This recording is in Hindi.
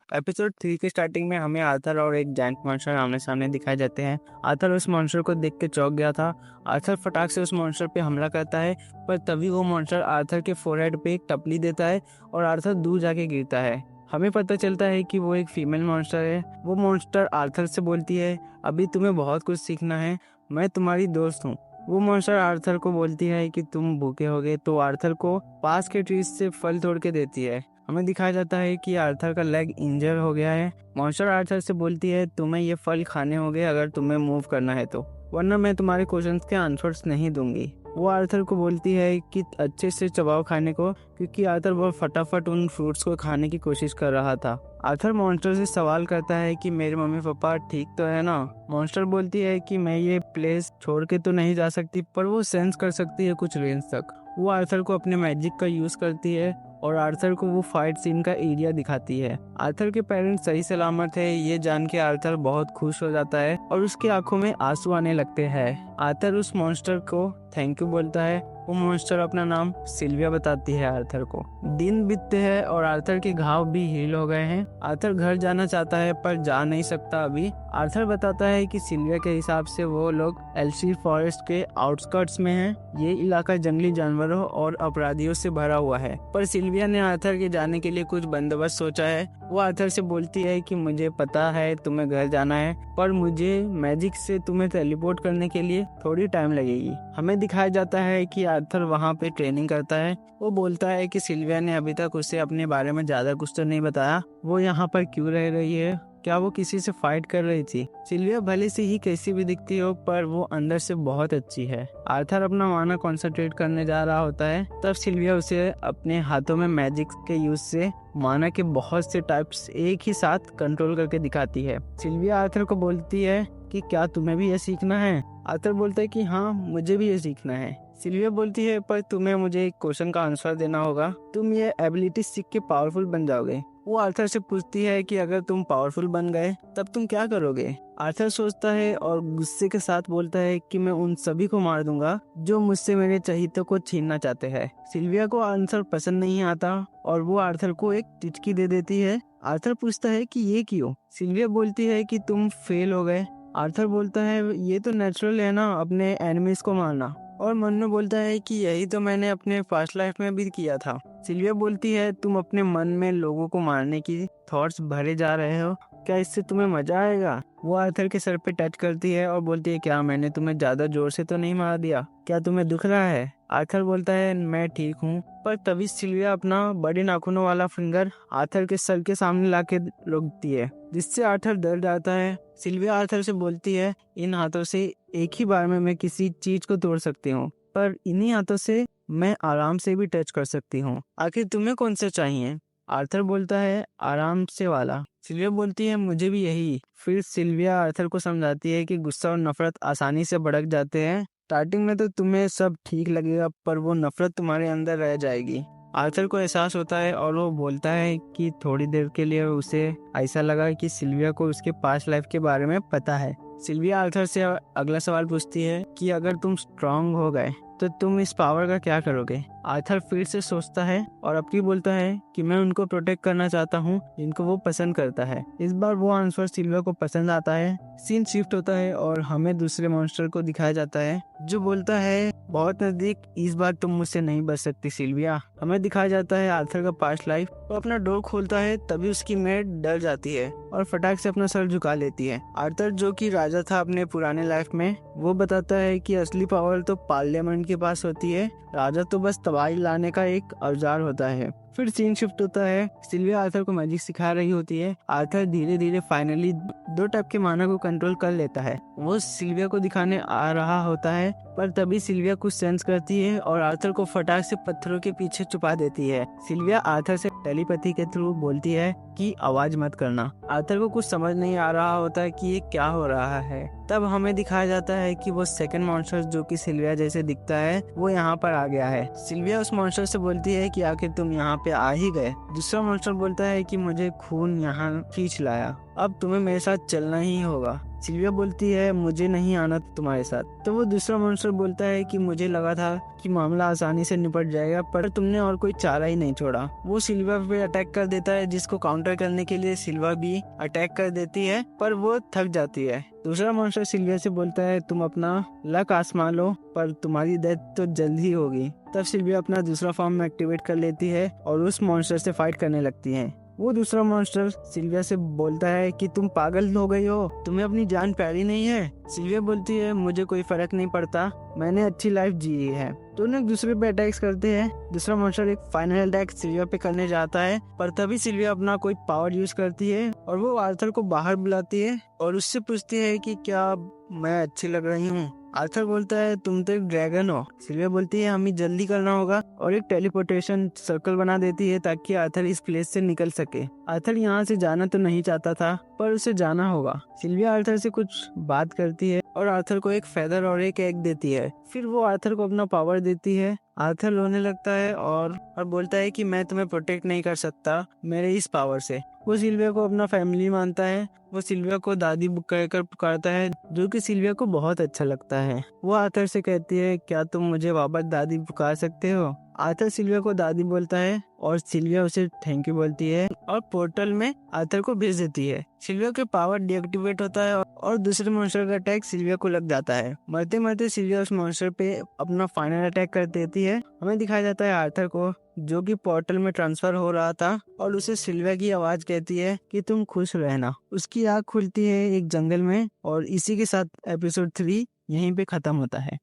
एपिसोड 3 के स्टार्टिंग में हमें आर्थर और एक जायंट मॉन्स्टर आमने सामने दिखाई जाते हैं। आर्थर उस मॉन्स्टर को देख के चौंक गया था। आर्थर फटाक से उस मॉन्स्टर पे हमला करता है, पर तभी वो मॉन्स्टर आर्थर के फोरहेड पे एक टपली देता है और आर्थर दूर जाके गिरता है। हमें पता चलता है कि वो एक फीमेल मॉन्स्टर है। वो मॉन्स्टर आर्थर से बोलती है, अभी तुम्हें बहुत कुछ सीखना है, मैं तुम्हारी दोस्त हूँ। वो मॉन्स्टर आर्थर को बोलती है कि तुम भूखे होगे, तो आर्थर को पास के ट्रीज से फल तोड़ के देती है। हमें दिखाया जाता है कि आर्थर का लेग इंजर हो गया है। मॉन्स्टर आर्थर से बोलती है, तुम्हें ये फल खाने होंगे अगर तुम्हें मूव करना है तो, वरना मैं तुम्हारे क्वेश्चंस के आंसर्स नहीं दूंगी। वो आर्थर को बोलती है कि अच्छे से चबाओ खाने को, क्योंकि आर्थर बहुत फटाफट उन फ्रूट्स को खाने की कोशिश कर रहा था। आर्थर मॉन्स्टर से सवाल करता है कि मेरे मम्मी पापा ठीक तो है ना। मॉन्स्टर बोलती है कि मैं ये प्लेस छोड़ के तो नहीं जा सकती, पर वो सेंस कर सकती है कुछ रेंज तक। वो आर्थर को अपने मैजिक का यूज करती है और आर्थर को वो फाइट सीन का एरिया दिखाती है। आर्थर के पेरेंट्स सही सलामत है, ये जान के आर्थर बहुत खुश हो जाता है और उसकी आंखों में आंसू आने लगते हैं। आर्थर उस मॉन्स्टर को थैंक यू बोलता है। वो मॉन्स्टर अपना नाम सिल्विया बताती है आर्थर को। दिन बीतते हैं और आर्थर के घाव भी हील हो गए हैं। आर्थर घर जाना चाहता है पर जा नहीं सकता अभी। आर्थर बताता है कि सिल्विया के हिसाब से वो लोग एल्सीर फॉरेस्ट के आउटस्कर्ट्स में हैं। ये इलाका जंगली जानवरों और अपराधियों से भरा हुआ है, पर सिल्विया ने आर्थर के जाने के लिए कुछ बंदोबस्त सोचा है। वो आर्थर से बोलती है कि मुझे पता है तुम्हें घर जाना है, पर मुझे मैजिक से तुम्हें टेलीपोर्ट करने के लिए थोड़ी टाइम लगेगी। हमें दिखाया जाता है कि आर्थर वहाँ पे ट्रेनिंग करता है। वो बोलता है कि सिल्विया ने अभी तक उसे अपने बारे में ज्यादा कुछ तो नहीं बताया, वो यहाँ पर क्यों रह रही है, क्या वो किसी से फाइट कर रही थी। सिल्विया भले से ही कैसी भी दिखती हो, पर वो अंदर से बहुत अच्छी है। आर्थर अपना माना कंसंट्रेट करने जा रहा होता है, तब सिल्विया उसे अपने हाथों में मैजिक के यूज से माना के बहुत से टाइप्स एक ही साथ कंट्रोल करके दिखाती है। सिल्विया आर्थर को बोलती है कि क्या तुम्हें भी ये सीखना है। आर्थर बोलता है कि हाँ, मुझे भी ये सीखना है। सिल्विया बोलती है, पर तुम्हें मुझे एक क्वेश्चन का आंसर देना होगा, तुम ये एबिलिटी सीख के पावरफुल बन जाओगे। वो आर्थर से पूछती है कि अगर तुम पावरफुल बन गए तब तुम क्या करोगे। आर्थर सोचता है और गुस्से के साथ बोलता है कि मैं उन सभी को मार दूंगा जो मुझसे मेरे चहेतों को छीनना चाहते हैं। सिल्विया को आंसर पसंद नहीं आता और वो आर्थर को एक टिचकी दे देती है। आर्थर पूछता है कि ये क्यों। सिल्विया बोलती है कि तुम फेल हो गए। आर्थर बोलता है, ये तो नेचुरल है ना, अपने एनिमीज को मारना। और मन में बोलता है कि यही तो मैंने अपने पास्ट लाइफ में भी किया था। सिल्विया बोलती है, तुम अपने मन में लोगों को मारने की थॉट्स भरे जा रहे हो, क्या इससे तुम्हें मजा आएगा। वो आर्थर के सर पे टच करती है और बोलती है, क्या मैंने तुम्हें ज्यादा जोर से तो नहीं मार दिया, क्या तुम्हें दुख रहा है। आर्थर बोलता है, मैं ठीक हूँ। पर तभी सिल्विया अपना बड़े नाखूनों वाला फिंगर आर्थर के सर के सामने लाके रोकती है, जिससे आर्थर डर जाता है। सिल्विया आर्थर से बोलती है, इन हाथों से एक ही बार में मैं किसी चीज को तोड़ सकती हूँ, पर इन्हीं हाथों से मैं आराम से भी टच कर सकती हूँ। आखिर तुम्हें कौन सा चाहिए। आर्थर बोलता है, आराम से वाला। सिल्विया बोलती है, मुझे भी यही। फिर सिल्विया आर्थर को समझाती है कि गुस्सा और नफरत आसानी से भड़क जाते हैं। स्टार्टिंग में तो तुम्हें सब ठीक लगेगा, पर वो नफरत तुम्हारे अंदर रह जाएगी। आर्थर को एहसास होता है और वो बोलता है कि थोड़ी देर के लिए उसे ऐसा लगा कि सिल्विया को उसके पास्ट लाइफ के बारे में पता है। सिल्विया आर्थर से अगला सवाल पूछती है कि अगर तुम स्ट्रांग हो गए तो तुम इस पावर का क्या करोगे। आर्थर फिर से सोचता है और अब भी बोलता है कि मैं उनको प्रोटेक्ट करना चाहता हूँ जिनको वो पसंद करता है। इस बार वो आंसर सिल्विया को पसंद आता है। सीन शिफ्ट होता है और हमें दूसरे मॉन्स्टर को दिखाया जाता है, जो बोलता है, बहुत नजदीक, इस बार तुम मुझसे नहीं बच सकती सिल्विया। हमें दिखाया जाता है आर्थर का पास्ट लाइफ। वो अपना डोर खोलता है, तभी उसकी मेड डर जाती है और फटाक से अपना सर झुका लेती है। आर्थर, जो कि राजा था अपने पुराने लाइफ में, वो बताता है कि असली पावर तो पार्लियामेंट के पास होती है, राजा तो बस तबाही लाने का एक औजार होता है। फिर सीन शिफ्ट होता है, सिल्विया आर्थर को मैजिक सिखा रही होती है। आर्थर धीरे धीरे फाइनली 2 टाइप के माना को कंट्रोल कर लेता है। वो सिल्विया को दिखाने आ रहा होता है, पर तभी सिल्विया कुछ सेंस करती है और आर्थर को फटाक से पत्थरों के पीछे छुपा देती है। सिल्विया आर्थर से टेलीपैथी के थ्रू बोलती है कि आवाज मत करना। आर्थर को कुछ समझ नहीं आ रहा होता है कि ये क्या हो रहा है। तब हमें दिखाया जाता है कि वो सेकंड मॉन्स्टर, जो कि सिल्विया जैसे दिखता है, वो यहाँ पर आ गया है। सिल्विया उस मॉन्स्टर से बोलती है कि आखिर तुम यहाँ पे आ ही गए। दूसरा मॉन्स्टर बोलता है कि मुझे खून यहाँ खींच लाया, अब तुम्हें मेरे साथ चलना ही होगा। सिल्विया बोलती है मुझे नहीं आना तुम्हारे साथ। तो वो दूसरा मॉन्स्टर बोलता है कि मुझे लगा था कि मामला आसानी से निपट जाएगा, पर तुमने और कोई चारा ही नहीं छोड़ा। वो सिल्विया पे अटैक कर देता है, जिसको काउंटर करने के लिए सिल्विया भी अटैक कर देती है, पर वो थक जाती है। दूसरा मॉन्स्टर सिल्विया से बोलता है तुम अपना लक आजमा लो, पर तुम्हारी डेथ तो जल्द ही होगी। तब सिल्विया अपना दूसरा फॉर्म में एक्टिवेट कर लेती है और उस मॉन्स्टर से फाइट करने लगती है। वो दूसरा मॉन्स्टर सिल्विया से बोलता है कि तुम पागल हो गई हो, तुम्हें अपनी जान प्यारी नहीं है। सिल्विया बोलती है मुझे कोई फर्क नहीं पड़ता, मैंने अच्छी लाइफ जी है। दोनों एक दूसरे पे अटैक्स करते हैं। दूसरा मॉन्स्टर एक फाइनल अटैक सिल्विया पे करने जाता है, पर तभी सिल्विया अपना कोई पावर यूज करती है और वो आर्थर को बाहर बुलाती है और उससे पूछती है कि क्या मैं अच्छी लग रही हूँ। आर्थर बोलता है तुम तो एक ड्रैगन हो। सिल्विया बोलती है हमें जल्दी करना होगा और एक टेलीपोर्टेशन सर्कल बना देती है ताकि आर्थर इस प्लेस से निकल सके। आर्थर यहाँ से जाना तो नहीं चाहता था, पर उसे जाना होगा। सिल्विया आर्थर से कुछ बात करती है और आर्थर को एक फेदर और एक एग देती है। फिर वो आर्थर को अपना पावर देती है। आर्थर रोने लगता है और बोलता है कि मैं तुम्हें प्रोटेक्ट नहीं कर सकता मेरे इस पावर से। वो सिल्विया को अपना फैमिली मानता है। वो सिल्विया को दादी कहकर पुकारता है, जो कि सिल्विया को बहुत अच्छा लगता है। वो आर्थर से कहती है क्या तुम मुझे वापस दादी पुकार सकते हो। आर्थर सिल्विया को दादी बोलता है और सिल्विया उसे थैंक यू बोलती है और पोर्टल में आर्थर को भेज देती है। सिल्विया के पावर डीएक्टिवेट होता है और दूसरे मॉन्स्टर का अटैक सिल्विया को लग जाता है। मरते मरते सिल्विया उस मॉन्स्टर पे अपना फाइनल अटैक कर देती है। हमें दिखाया जाता है आर्थर को, जो कि पोर्टल में ट्रांसफर हो रहा था, और उसे सिल्विया की आवाज कहती है कि तुम खुश रहना। उसकी आँख खुलती है एक जंगल में, और इसी के साथ एपिसोड 3 यहीं पे खत्म होता है।